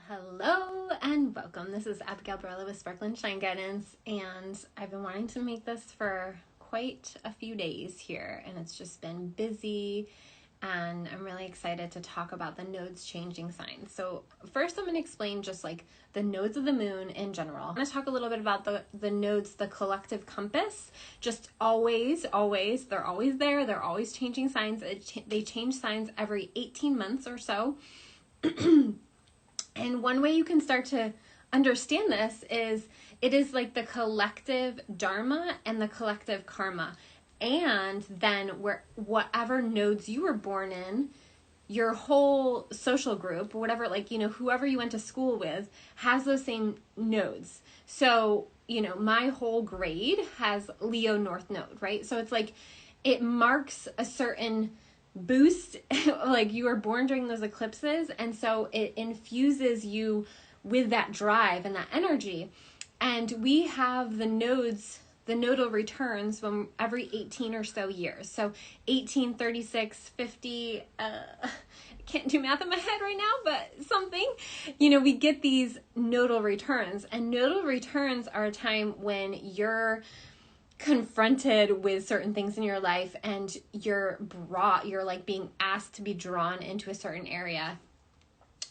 Hello and welcome. This is Abigail Barella with Sparkle and Shine Guidance, and I've been wanting to make this for quite a few days here, and it's just been busy, and I'm really excited to talk about the nodes changing signs. So first I'm going to explain just like the nodes of the moon in general. I'm going to talk a little bit about the nodes, the collective compass, just always, they're always there, they're always changing signs. They change signs every 18 months or so. And one way you can start to understand this is it is like the collective dharma and the collective karma. And then whatever nodes you were born in, your whole social group, whatever, like, whoever you went to school with has those same nodes. So, my whole grade has Leo North Node, right? So it's like it marks a certain boost, like you were born during those eclipses, and so it infuses you with that drive and that energy. And we have the nodes, the nodal returns from every 18 or so years. So 18, 36, 50, can't do math in my head right now, but something, we get these nodal returns, and nodal returns are a time when you're confronted with certain things in your life and you're like being asked to be drawn into a certain area.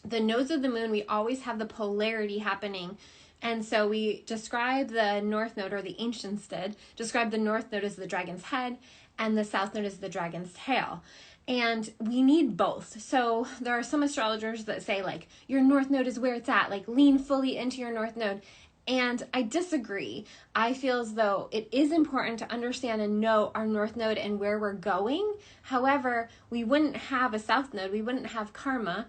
The nodes of the moon, we always have the polarity happening. And so we describe the north node, or the ancients did, describe the north node as the dragon's head and the south node as the dragon's tail. And we need both. So there are some astrologers that say like your north node is where it's at, like lean fully into your north node. And I disagree. I feel as though it is important to understand and know our north node and where we're going. However, we wouldn't have a south node. We wouldn't have karma,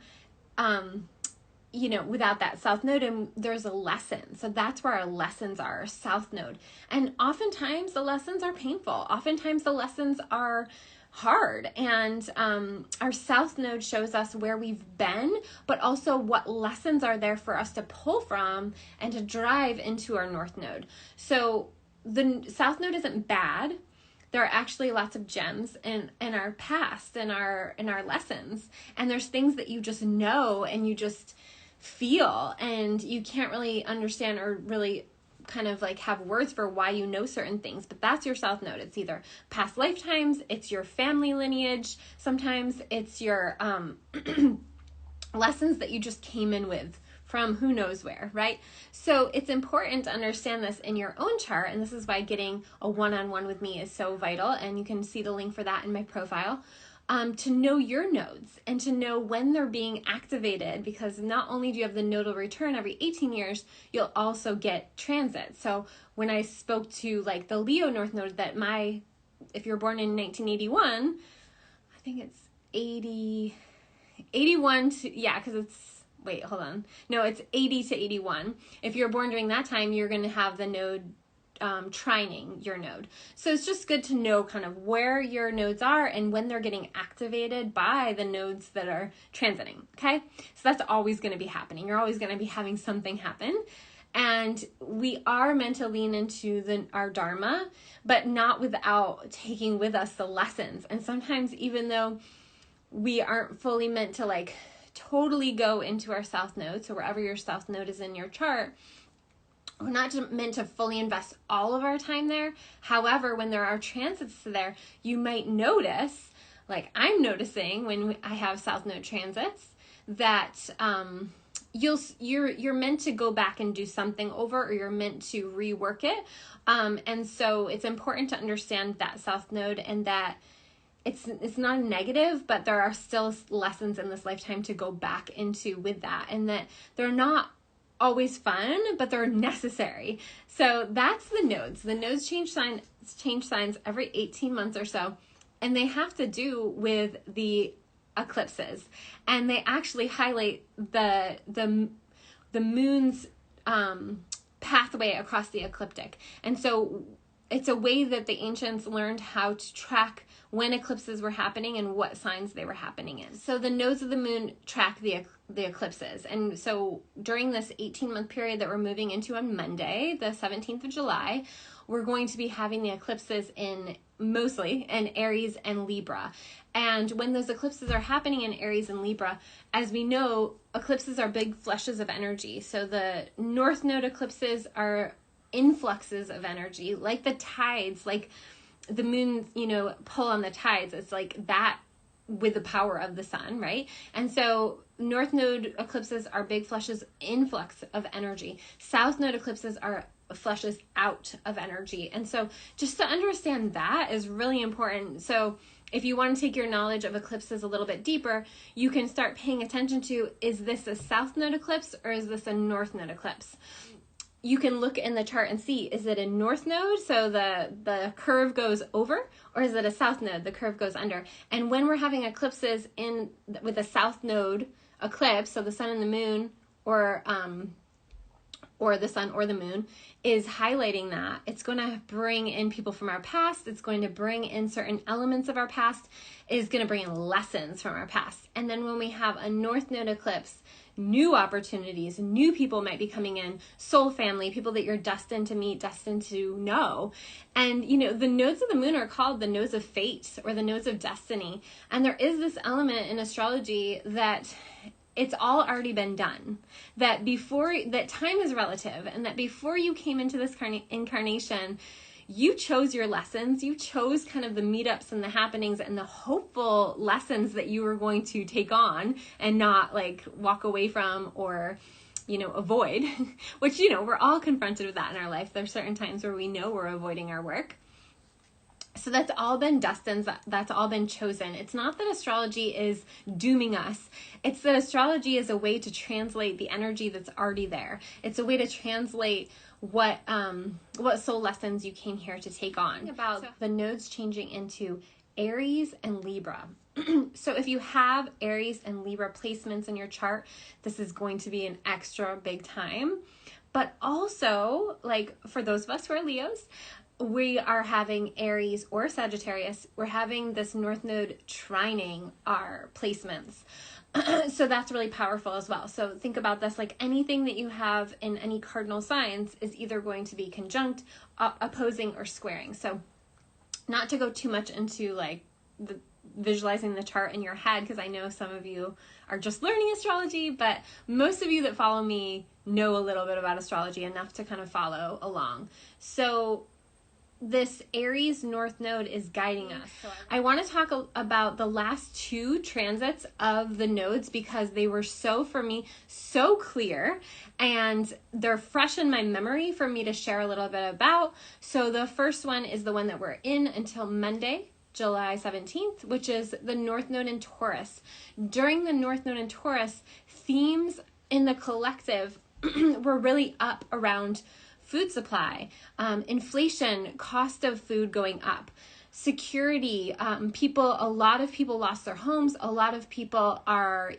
without that south node. And there's a lesson. So that's where our lessons are, our south node. And oftentimes the lessons are painful. Oftentimes the lessons are hard, and our south node shows us where we've been, but also what lessons are there for us to pull from and to drive into our north node. So the south node isn't bad. There are actually lots of gems in our past and our lessons, and there's things that you just know and you just feel, and you can't really understand or really kind of like have words for why you know certain things, but that's your south node. It's either past lifetimes, it's your family lineage, sometimes it's your lessons that you just came in with from who knows where, right? So it's important to understand this in your own chart, and this is why getting a one-on-one with me is so vital, and you can see the link for that in my profile. To know your nodes and to know when they're being activated, because not only do you have the nodal return every 18 years, you'll also get transit. So when I spoke to like the Leo North Node, that if you're born in 1981, I think it's 81 to, because it's, wait, hold on. No, it's 80 to 81. If you're born during that time, you're going to have the node trining your node. So it's just good to know kind of where your nodes are and when they're getting activated by the nodes that are transiting. Okay. So that's always going to be happening. You're always going to be having something happen. And we are meant to lean into our dharma, but not without taking with us the lessons. And sometimes, even though we aren't fully meant to like totally go into our south node, so wherever your south node is in your chart, we're not meant to fully invest all of our time there. However, when there are transits there, you might notice, like I'm noticing when I have south node transits, that you're meant to go back and do something over, or you're meant to rework it. And so it's important to understand that south node, and that it's not a negative, but there are still lessons in this lifetime to go back into with that, and that they're not always fun, but they're necessary. So that's the nodes. The nodes change signs every 18 months or so, and they have to do with the eclipses. And they actually highlight the moon's pathway across the ecliptic. And so it's a way that the ancients learned how to track when eclipses were happening and what signs they were happening in. So the nodes of the moon track the eclipses. And so during this 18-month period that we're moving into on Monday, the 17th of July, we're going to be having the eclipses in mostly in Aries and Libra. And when those eclipses are happening in Aries and Libra, as we know, eclipses are big flushes of energy. So the North Node eclipses are influxes of energy, like the tides, like the moon, pull on the tides. It's like that with the power of the sun, right? And so North Node eclipses are big flushes, influx of energy. South Node eclipses are flushes out of energy. And so just to understand that is really important. So if you want to take your knowledge of eclipses a little bit deeper, you can start paying attention to, is this a South Node eclipse or is this a North Node eclipse? You can look in the chart and see, is it a North Node, so the curve goes over, or is it a South Node, the curve goes under? And when we're having eclipses with a South Node eclipse, so the sun and the moon, or the sun or the moon is highlighting that, it's going to bring in people from our past. It's going to bring in certain elements of our past. It is going to bring in lessons from our past. And then when we have a North Node eclipse, new opportunities, new people might be coming in, soul family, people that you're destined to meet, destined to know. And, the nodes of the moon are called the nodes of fate or the nodes of destiny. And there is this element in astrology that it's all already been done, that time is relative, and that before you came into this incarnation, you chose your lessons, you chose kind of the meetups and the happenings and the hopeful lessons that you were going to take on and not like walk away from or, avoid, which, we're all confronted with that in our life. There's certain times where we know we're avoiding our work. So that's all been destined, that's all been chosen. It's not that astrology is dooming us. It's that astrology is a way to translate the energy that's already there. It's a way to translate what soul lessons you came here to take on. About the nodes changing into Aries and Libra. So if you have Aries and Libra placements in your chart, this is going to be an extra big time. But also, like for those of us who are Leos, we are having Aries or Sagittarius. We're having this North Node trining our placements. So that's really powerful as well. So think about this, like anything that you have in any cardinal signs is either going to be conjunct, opposing, or squaring. So not to go too much into like visualizing the chart in your head, because I know some of you are just learning astrology, but most of you that follow me know a little bit about astrology, enough to kind of follow along. So this Aries North Node is guiding us. I want to talk about the last two transits of the nodes because they were for me, so clear, and they're fresh in my memory for me to share a little bit about. So the first one is the one that we're in until Monday, July 17th, which is the North Node in Taurus. During the North Node in Taurus, themes in the collective were really up around food supply, inflation, cost of food going up, security, a lot of people lost their homes. A lot of people are,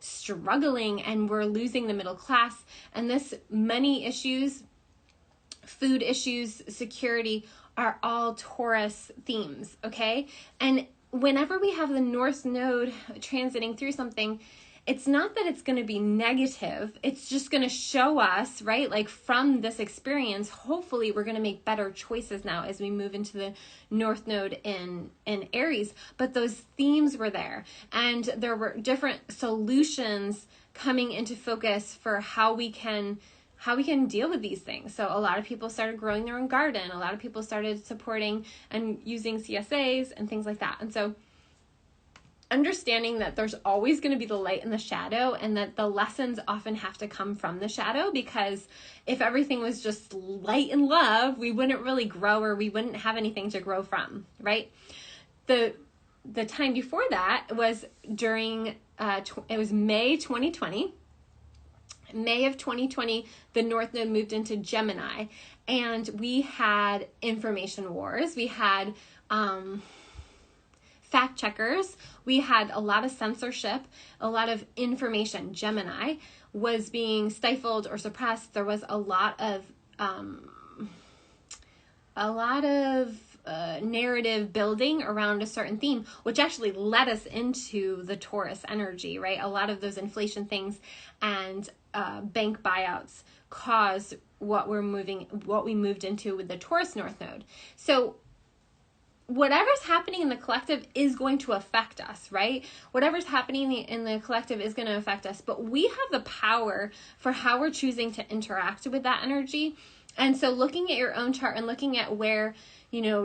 struggling, and we're losing the middle class. And this money issues, food issues, security are all Taurus themes, okay? And whenever we have the North Node transiting through something, it's not that it's going to be negative. It's just going to show us, right? Like from this experience, hopefully we're going to make better choices now as we move into the North Node in Aries. But those themes were there, and there were different solutions coming into focus for how we can deal with these things. So a lot of people started growing their own garden. A lot of people started supporting and using CSAs and things like that. And so understanding that there's always going to be the light and the shadow, and that the lessons often have to come from the shadow, because if everything was just light and love, we wouldn't really grow, or we wouldn't have anything to grow from, right? The time before that was during, it was May 2020. May of 2020, the North Node moved into Gemini, and we had information wars. We had fact checkers. We had a lot of censorship, a lot of information. Gemini was being stifled or suppressed. There was a lot of narrative building around a certain theme, which actually led us into the Taurus energy, right? A lot of those inflation things and bank buyouts caused what we moved into with the Taurus North Node. So whatever's happening in the collective is going to affect us, right? Whatever's happening in the collective is going to affect us, but we have the power for how we're choosing to interact with that energy. And so looking at your own chart and looking at where,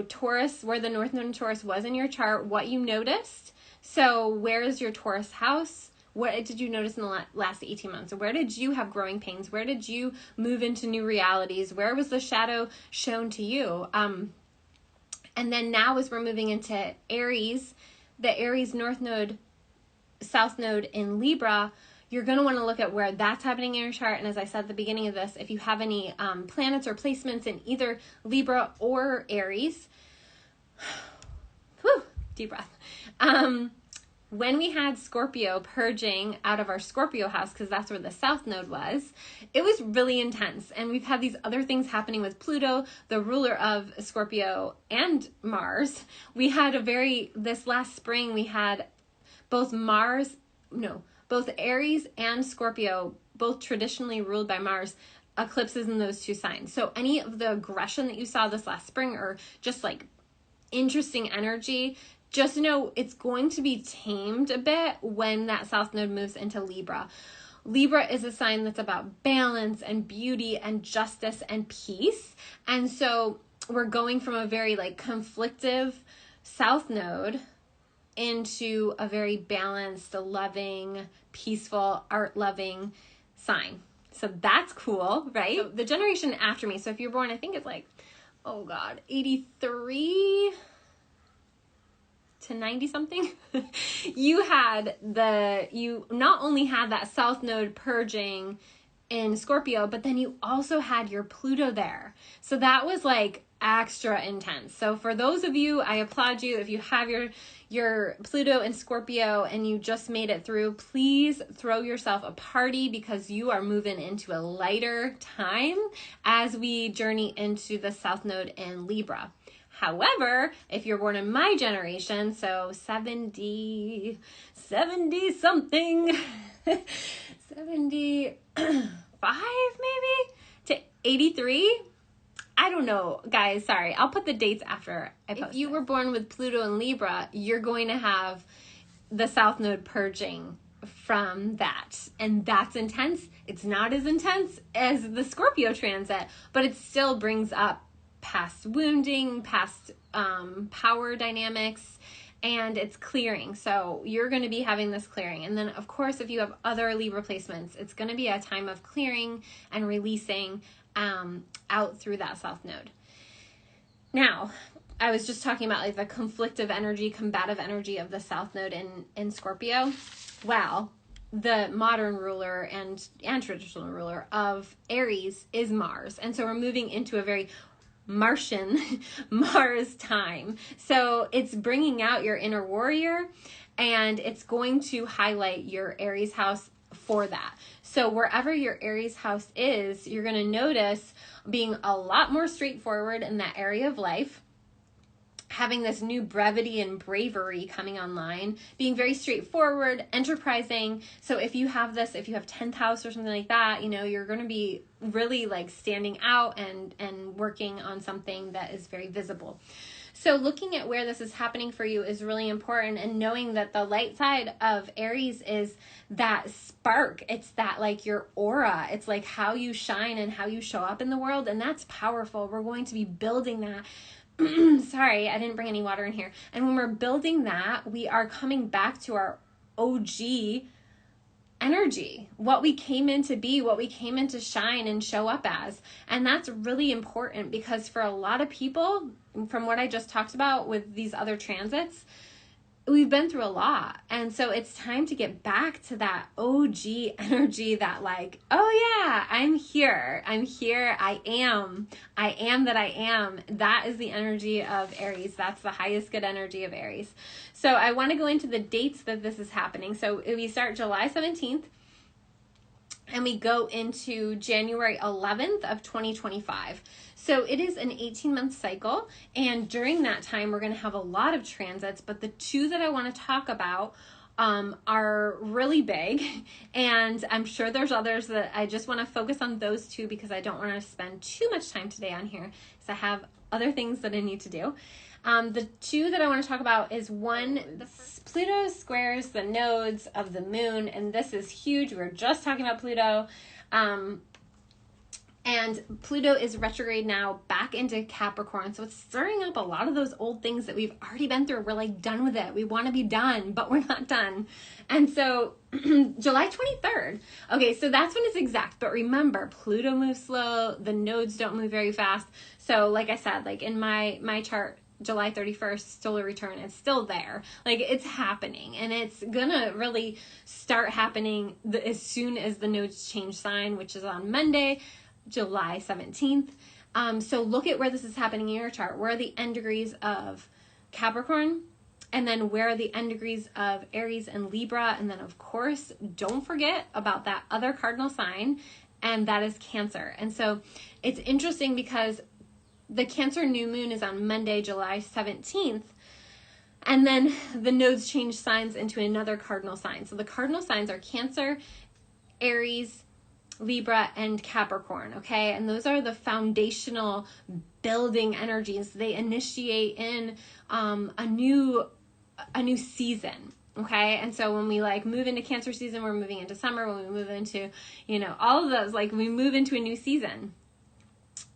Taurus, where the North Node in Taurus was in your chart, what you noticed. So where is your Taurus house? What did you notice in the last 18 months? Where did you have growing pains? Where did you move into new realities? Where was the shadow shown to you? And then now as we're moving into Aries, the Aries North Node, South Node in Libra, you're going to want to look at where that's happening in your chart. And as I said at the beginning of this, if you have any planets or placements in either Libra or Aries, whew, deep breath. When we had Scorpio purging out of our Scorpio house, because that's where the South Node was, it was really intense. And we've had these other things happening with Pluto, the ruler of Scorpio, and Mars. We had this last spring, we had both Aries and Scorpio, both traditionally ruled by Mars, eclipses in those two signs. So any of the aggression that you saw this last spring, or just like interesting energy, just know it's going to be tamed a bit when that South Node moves into Libra. Libra is a sign that's about balance and beauty and justice and peace. And so we're going from a very conflictive South Node into a very balanced, loving, peaceful, art-loving sign. So that's cool, right? So the generation after me, so if you're born, I think it's 83 to 90 something, you not only had that South Node purging in Scorpio, but then you also had your Pluto there. So that was extra intense. So for those of you, I applaud you. If you have your Pluto in Scorpio and you just made it through, please throw yourself a party, because you are moving into a lighter time as we journey into the South Node in Libra. However, if you're born in my generation, so 70 something, 75 maybe to 83. I don't know, guys. Sorry. I'll put the dates after I post. If you were born with Pluto in Libra, you're going to have the South Node purging from that. And that's intense. It's not as intense as the Scorpio transit, but it still brings up past wounding, past power dynamics, and it's clearing. So you're going to be having this clearing. And then, of course, if you have other Libra placements, it's going to be a time of clearing and releasing out through that South Node. Now, I was just talking about the conflictive energy, combative energy of the South Node in Scorpio. Well, the modern ruler and traditional ruler of Aries is Mars. And so we're moving into a very Martian Mars time. So it's bringing out your inner warrior, and it's going to highlight your Aries house for that. So wherever your Aries house is, you're going to notice being a lot more straightforward in that area of life, having this new brevity and bravery coming online, being very straightforward, enterprising. So if you have 10th house or something like that, you're going to be really standing out and working on something that is very visible. So looking at where this is happening for you is really important, and knowing that the light side of Aries is that spark. It's that your aura. It's how you shine and how you show up in the world, and that's powerful. We're going to be building that. Sorry, I didn't bring any water in here. And when we're building that, we are coming back to our OG energy, what we came in to be, what we came in to shine and show up as. And that's really important, because for a lot of people, from what I just talked about with these other transits, we've been through a lot. And so it's time to get back to that OG energy, that oh yeah, I'm here, I am that I am. That is the energy of Aries. That's the highest good energy of Aries. So I want to go into the dates that this is happening. So we start July 17th and we go into January 11th of 2025. So it is an 18-month cycle, and during that time, we're going to have a lot of transits, but the two that I want to talk about are really big, and I'm sure there's others that I just want to focus on those two, because I don't want to spend too much time today on here, because I have other things that I need to do. The two that I want to talk about is one, Pluto squares the nodes of the moon, and this is huge. We were just talking about Pluto. And Pluto is retrograde now back into Capricorn. So it's stirring up a lot of those old things that we've already been through. We're like done with it. We want to be done, but we're not done. And so July 23rd. Okay, so that's when it's exact. But remember, Pluto moves slow. The nodes don't move very fast. So like I said, like in my chart, July 31st, solar return, it's still there. Like it's happening, and it's gonna really start happening as soon as the nodes change sign, which is on Monday, July 17th. So look at where this is happening in your chart. Where are the end degrees of Capricorn? And then where are the end degrees of Aries and Libra? And then of course, don't forget about that other cardinal sign, and that is Cancer. And so it's interesting because the Cancer new moon is on Monday, July 17th. And then the nodes change signs into another cardinal sign. So the cardinal signs are Cancer, Aries, Libra, and Capricorn, okay? And those are the foundational building energies. They initiate in a new season, okay? And so when we like move into Cancer season, we're moving into summer. When we move into, all of those, like we move into a new season.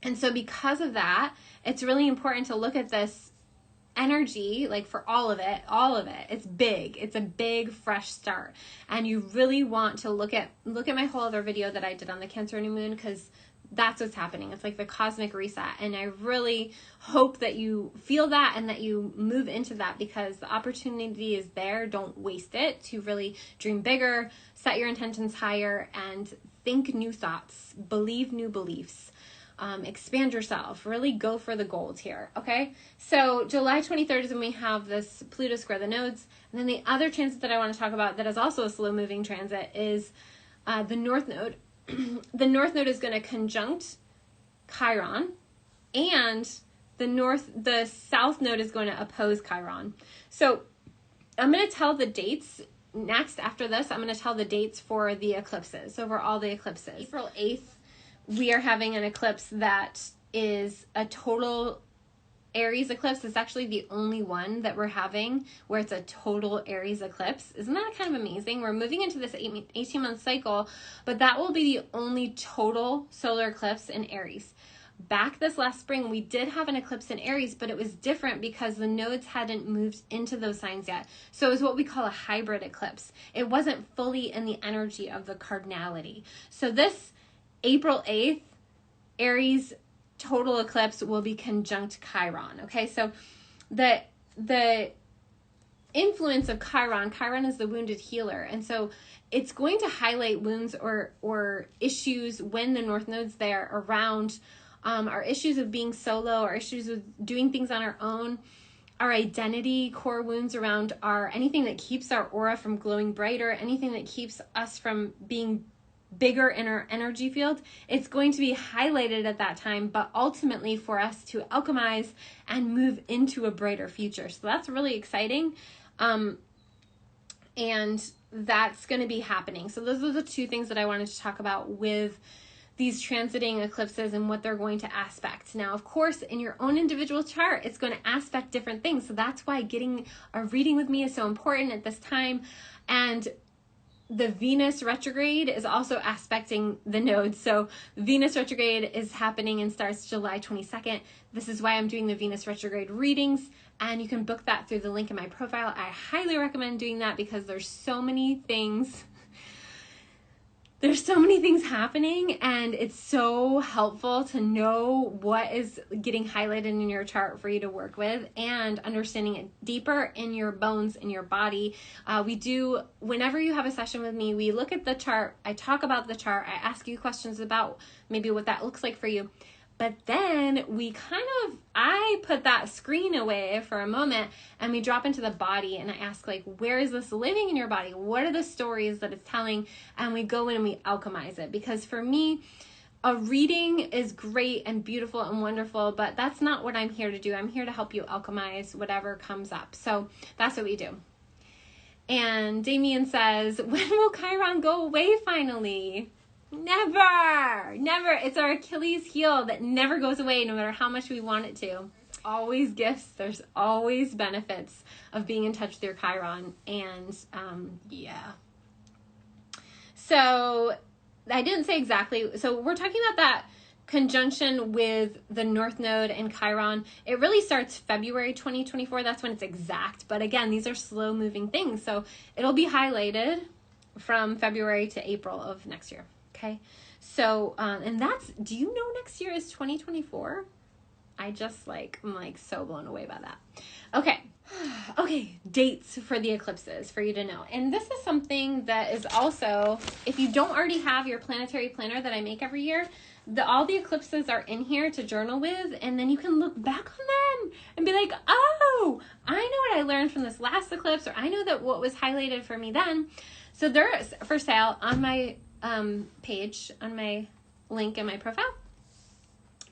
And so because of that, it's really important to look at this energy, like for all of it. It's big. It's a big fresh start. And you really want to look at my whole other video that I did on the Cancer new moon, because that's what's happening. It's like the cosmic reset. And I really hope that you feel that and that you move into that, because the opportunity is there. Don't waste it to really dream bigger, set your intentions higher, and think new thoughts, believe new beliefs. Expand yourself, really go for the gold here, okay? So July 23rd is when we have this Pluto square the nodes. And then the other transit that I want to talk about that is also a slow moving transit is the North Node. The North Node is going to conjunct Chiron, and the South Node is going to oppose Chiron. So I'm going to tell the dates next. After this, I'm going to tell the dates for the eclipses, so for all the eclipses. April 8th, we are having an eclipse that is a total Aries eclipse. It's actually the only one that we're having where it's a total Aries eclipse. Isn't that kind of amazing? We're moving into this 18-month cycle, but that will be the only total solar eclipse in Aries. Back this last spring, we did have an eclipse in Aries, but it was different because the nodes hadn't moved into those signs yet. So it was what we call a hybrid eclipse. It wasn't fully in the energy of the cardinality. So this April 8th, Aries total eclipse will be conjunct Chiron. Okay, so the influence of Chiron is the wounded healer. And so it's going to highlight wounds or issues when the North Node's there around our issues of being solo, our issues with doing things on our own, our identity, core wounds around anything that keeps our aura from glowing brighter, anything that keeps us from being bigger in our energy field. It's going to be highlighted at that time, but ultimately for us to alchemize and move into a brighter future. So that's really exciting. And that's going to be happening. So those are the two things that I wanted to talk about with these transiting eclipses and what they're going to aspect. Now, of course, in your own individual chart, it's going to aspect different things. So that's why getting a reading with me is so important at this time. And the Venus retrograde is also aspecting the nodes. So Venus retrograde is happening and starts July 22nd. This is why I'm doing the Venus retrograde readings, and you can book that through the link in my profile. I highly recommend doing that because there's so many things. There's so many things happening, and it's so helpful to know what is getting highlighted in your chart for you to work with and understanding it deeper in your bones, in your body. Whenever you have a session with me, we look at the chart, I talk about the chart, I ask you questions about maybe what that looks like for you. But then I put that screen away for a moment and we drop into the body, and I ask, like, where is this living in your body? What are the stories that it's telling? And we go in and we alchemize it. Because for me, a reading is great and beautiful and wonderful, but that's not what I'm here to do. I'm here to help you alchemize whatever comes up. So that's what we do. And Damien says, when will Chiron go away finally? Never. It's our Achilles heel that never goes away no matter how much we want it to. always gifts. There's always benefits of being in touch with your Chiron. And yeah. So I didn't say exactly. So we're talking about that conjunction with the North Node and Chiron. It really starts February 2024. That's when it's exact. But again, these are slow moving things. So it'll be highlighted from February to April of next year. Okay. So, and that's, do you know next year is 2024? I just I'm so blown away by that. Okay. Okay. Dates for the eclipses for you to know. And this is something that is also, if you don't already have your planetary planner that I make every year, all the eclipses are in here to journal with, and then you can look back on them and be like, oh, I know what I learned from this last eclipse, or I know that what was highlighted for me then. So they're for sale on my page, on my link in my profile.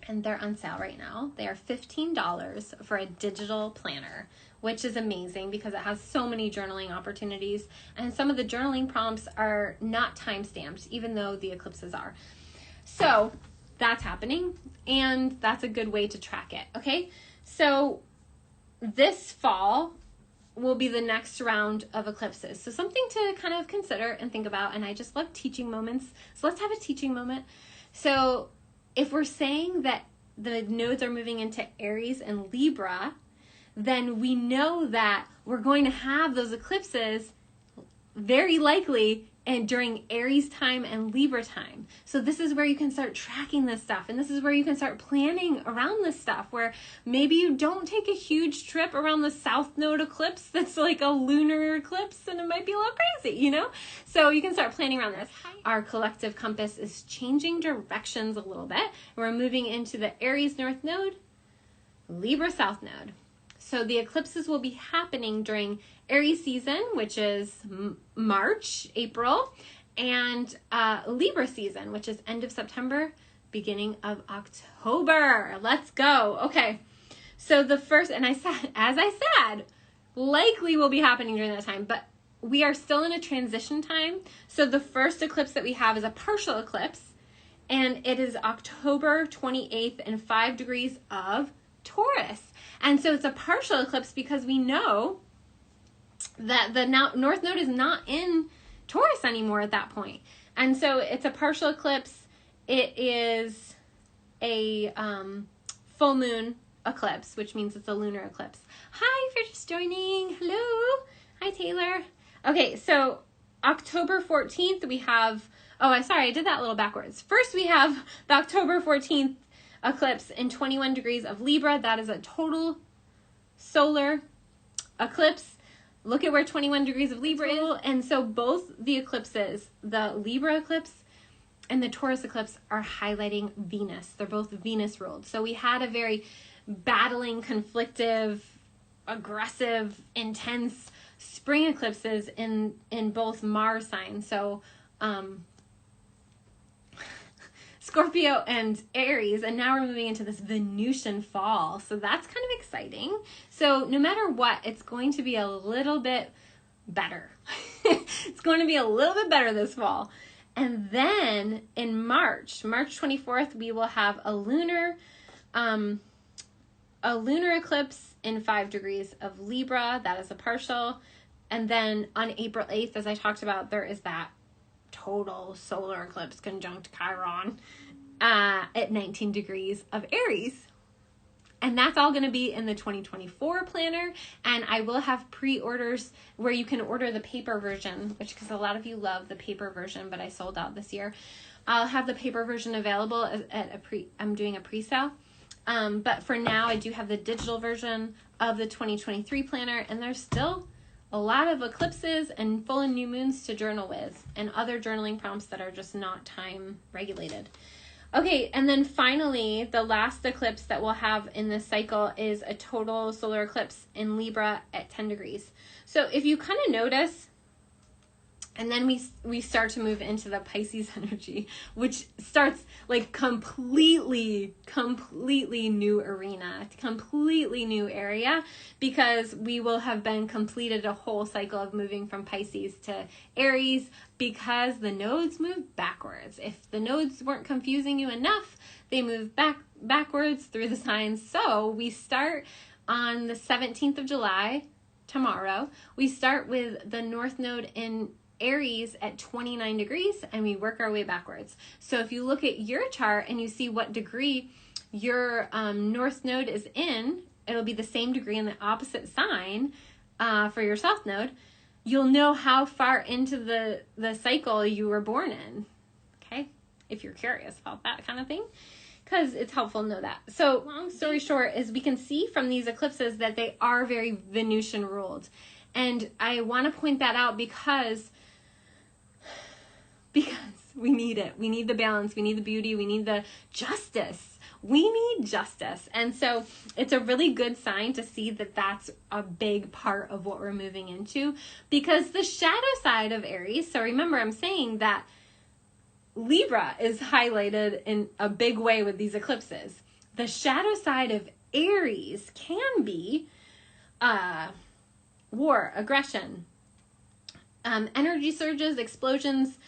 And they're on sale right now. They are $15 for a digital planner, which is amazing because it has so many journaling opportunities. And some of the journaling prompts are not time-stamped, even though the eclipses are. So that's happening, and that's a good way to track it, okay? So this fall will be the next round of eclipses. So something to kind of consider and think about, and I just love teaching moments. So let's have a teaching moment. So if we're saying that the nodes are moving into Aries and Libra, then we know that we're going to have those eclipses very likely and during Aries time and Libra time. So this is where you can start tracking this stuff. And this is where you can start planning around this stuff, where maybe you don't take a huge trip around the South Node eclipse that's like a lunar eclipse, and it might be a little crazy, you know? So you can start planning around this. Our collective compass is changing directions a little bit. We're moving into the Aries North Node, Libra South Node. So the eclipses will be happening during Aries season, which is March, April, and Libra season, which is end of September, beginning of October. Let's go. Okay. So the first, and as I said, likely will be happening during that time, but we are still in a transition time. So the first eclipse that we have is a partial eclipse, and it is October 28th and 5 degrees of Taurus. And so it's a partial eclipse because we know that the North Node is not in Taurus anymore at that point. And so it's a partial eclipse. It is a full moon eclipse, which means it's a lunar eclipse. Hi, if you're just joining. Hello. Hi, Taylor. Okay, so October 14th, we have, I did that a little backwards. First, we have the October 14th eclipse in 21 degrees of Libra. That is a total solar eclipse. Look at where 21 degrees of Libra is. And so both the eclipses, the Libra eclipse and the Taurus eclipse, are highlighting Venus. They're both Venus ruled. So we had a very battling, conflictive, aggressive, intense spring eclipses in both Mars signs. So Scorpio and Aries, and now we're moving into this Venusian fall. So that's kind of exciting. So no matter what, it's going to be a little bit better. It's going to be a little bit better this fall. And then in March 24th, we will have a lunar eclipse in 5 degrees of Libra. That is a partial. And then on April 8th, as I talked about, there is that total solar eclipse conjunct Chiron at 19 degrees of Aries. And that's all going to be in the 2024 planner. And I will have pre-orders where you can order the paper version, which, because a lot of you love the paper version, but I sold out this year. I'll have the paper version available at I'm doing a pre-sale. But for now, I do have the digital version of the 2023 planner, and there's still a lot of eclipses and full and new moons to journal with, and other journaling prompts that are just not time regulated. Okay, and then finally, the last eclipse that we'll have in this cycle is a total solar eclipse in Libra at 10 degrees. So if you kind of notice, and then we start to move into the Pisces energy, which starts like completely new arena, completely new area, because we will have been completed a whole cycle of moving from Pisces to Aries, because the nodes move backwards. If the nodes weren't confusing you enough, they move back. backwards through the signs. So we start on the 17th of July, tomorrow. We start with the North Node in Aries at 29 degrees, and we work our way backwards. So if you look at your chart and you see what degree your North Node is in, it'll be the same degree in the opposite sign for your South Node. You'll know how far into the cycle you were born in, okay? If you're curious about that kind of thing, because it's helpful to know that. So long story short is we can see from these eclipses that they are very Venusian ruled. And I want to point that out because we need it. We need the balance. We need the beauty. We need the justice. We need justice. And so it's a really good sign to see that that's a big part of what we're moving into, because the shadow side of Aries, so remember I'm saying that Libra is highlighted in a big way with these eclipses. The shadow side of Aries can be war, aggression, energy surges, explosions,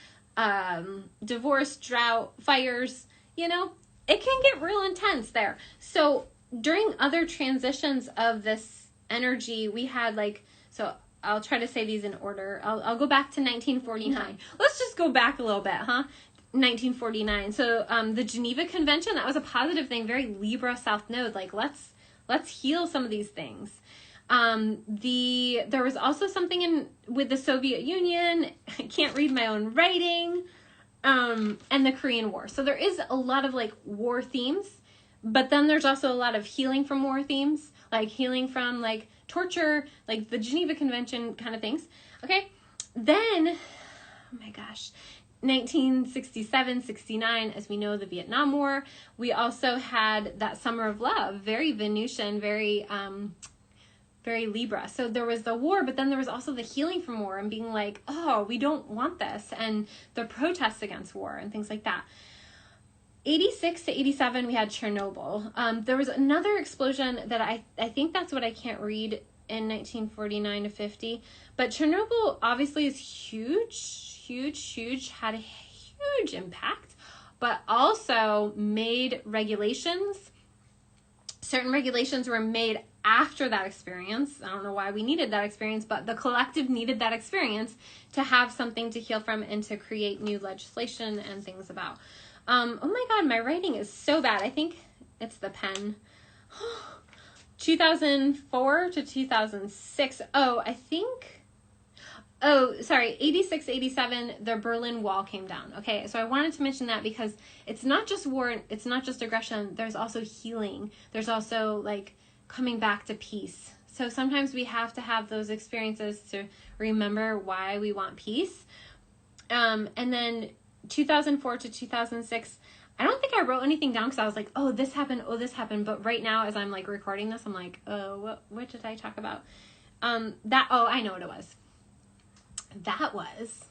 divorce, drought, fires, it can get real intense there. So during other transitions of this energy, we had so I'll try to say these in order. I'll go back to 1949. Let's just go back a little bit, 1949. So the Geneva Convention, that was a positive thing, very Libra South Node. Let's heal some of these things. There was also something with the Soviet Union. I can't read my own writing. And the Korean War. So there is a lot of war themes, but then there's also a lot of healing from war themes, healing from torture, the Geneva Convention kind of things. Okay. Then, oh my gosh, 1967, 69, as we know, the Vietnam War. We also had that Summer of Love, very Venusian, very Libra. So there was the war, but then there was also the healing from war and being oh, we don't want this, and the protests against war and things like that. 86 to 87, we had Chernobyl. There was another explosion that I think that's what I can't read in 1949 to 50. But Chernobyl obviously is huge, had a huge impact, but also made regulations. Certain regulations were made after that experience. I don't know why we needed that experience, but the collective needed that experience to have something to heal from and to create new legislation and things about. Oh my God, my writing is so bad. I think it's the pen. 2004 to 2006. Sorry, 86, 87, the Berlin Wall came down. Okay, so I wanted to mention that because it's not just war, it's not just aggression, there's also healing. There's also coming back to peace. So sometimes we have to have those experiences to remember why we want peace. And then 2004 to 2006, I don't think I wrote anything down because I was oh, this happened. But right now, as I'm recording this, I'm what did I talk about? I know what it was. That was,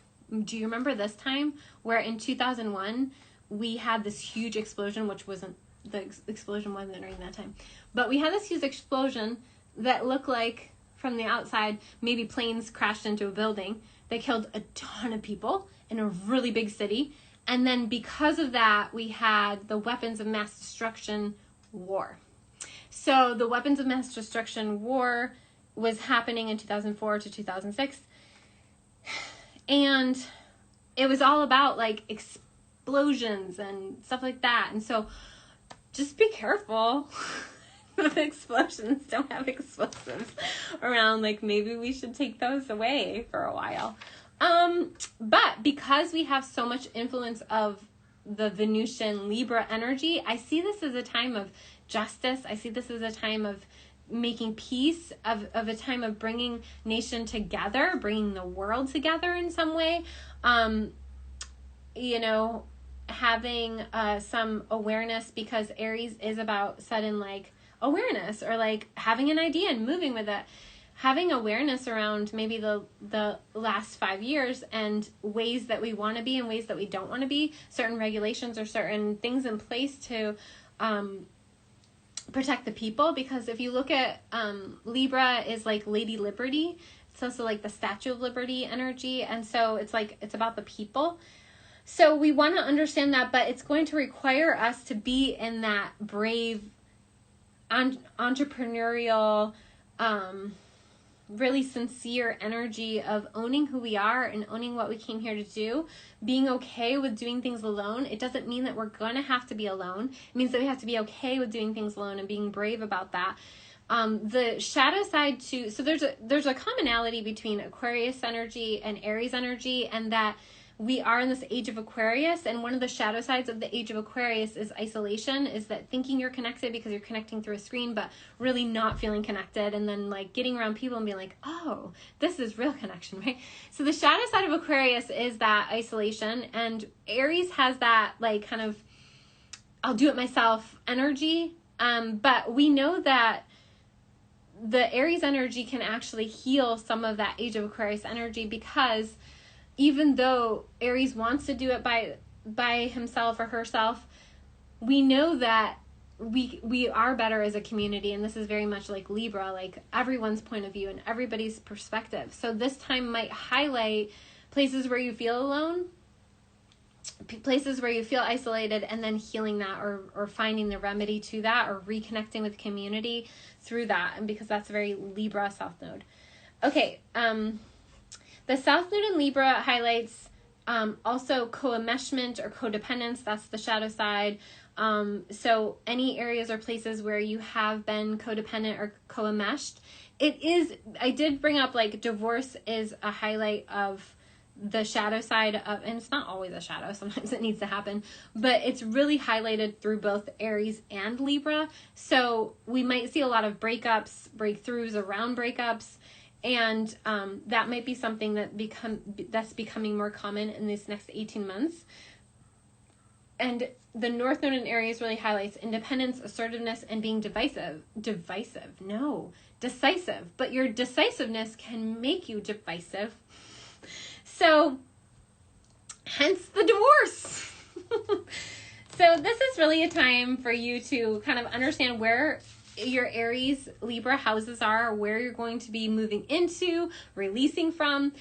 do you remember this time where in 2001, we had this huge explosion, which wasn't, the explosion wasn't during that time, but we had this huge explosion that looked like from the outside, maybe planes crashed into a building. They killed a ton of people in a really big city. And then because of that, we had the weapons of mass destruction war. So the weapons of mass destruction war was happening in 2004 to 2006. And it was all about explosions and stuff like that. And so just be careful with explosions. Don't have explosives around. Maybe we should take those away for a while. But because we have so much influence of the Venusian Libra energy, I see this as a time of justice. I see this as a time of making peace, of a time of bringing nation together, bringing the world together in some way. Having some awareness, because Aries is about sudden awareness, or having an idea and moving with it. Having awareness around maybe the last 5 years and ways that we want to be and ways that we don't want to be, certain regulations or certain things in place to protect the people. Because if you look at Libra is Lady Liberty, it's also the Statue of Liberty energy, and so it's it's about the people. So we want to understand that, but it's going to require us to be in that brave, entrepreneurial, really sincere energy of owning who we are and owning what we came here to do, being okay with doing things alone. It doesn't mean that we're going to have to be alone. It means that we have to be okay with doing things alone and being brave about that. The shadow side too, so there's a commonality between Aquarius energy and Aries energy, and that we are in this age of Aquarius, and one of the shadow sides of the age of Aquarius is isolation, is that thinking you're connected because you're connecting through a screen, but really not feeling connected, and then like getting around people and being like, oh, this is real connection, right? So the shadow side of Aquarius is that isolation, and Aries has that like kind of, I'll do it myself energy, but we know that the Aries energy can actually heal some of that age of Aquarius energy, because even though Aries wants to do it by himself or herself, we know that we are better as a community, and this is very much like Libra, like everyone's point of view and everybody's perspective. So this time might highlight places where you feel alone, places where you feel isolated, and then healing that, or finding the remedy to that, or reconnecting with community through that, and because that's very Libra South Node. Okay, the South Node in Libra highlights also co-enmeshment or codependence. That's the shadow side. So any areas or places where you have been codependent or co-enmeshed, I did bring up like divorce is a highlight of the shadow side of, and it's not always a shadow, sometimes it needs to happen, but it's really highlighted through both Aries and Libra. So we might see a lot of breakups, breakthroughs around breakups, and that might be something that's becoming more common in these next 18 months. And the North Node in Aries really highlights independence, assertiveness, and being decisive. But your decisiveness can make you divisive. So, hence the divorce. So this is really a time for you to kind of understand where your Aries Libra houses are, where you're going to be moving into, releasing from.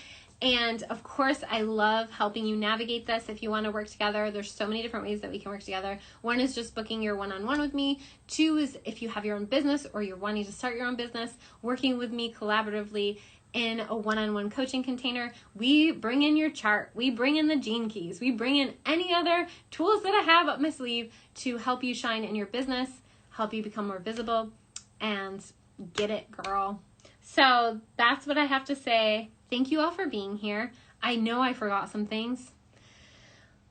And of course, I love helping you navigate this. If you want to work together, there's so many different ways that we can work together. One is just booking your one-on-one with me. Two is if you have your own business or you're wanting to start your own business, working with me collaboratively in a one-on-one coaching container. We bring in your chart, we bring in the gene keys, we bring in any other tools that I have up my sleeve to help you shine in your business, help you become more visible, and get it, girl. So that's what I have to say. Thank you all for being here. I know I forgot some things,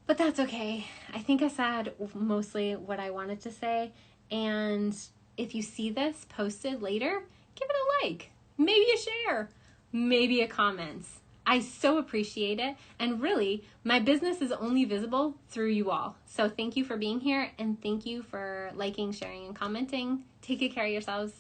but that's okay. I think I said mostly what I wanted to say. And if you see this posted later, give it a like, maybe a share, maybe a comment. I so appreciate it. And really, my business is only visible through you all. So thank you for being here, and thank you for liking, sharing, and commenting. Take good care of yourselves.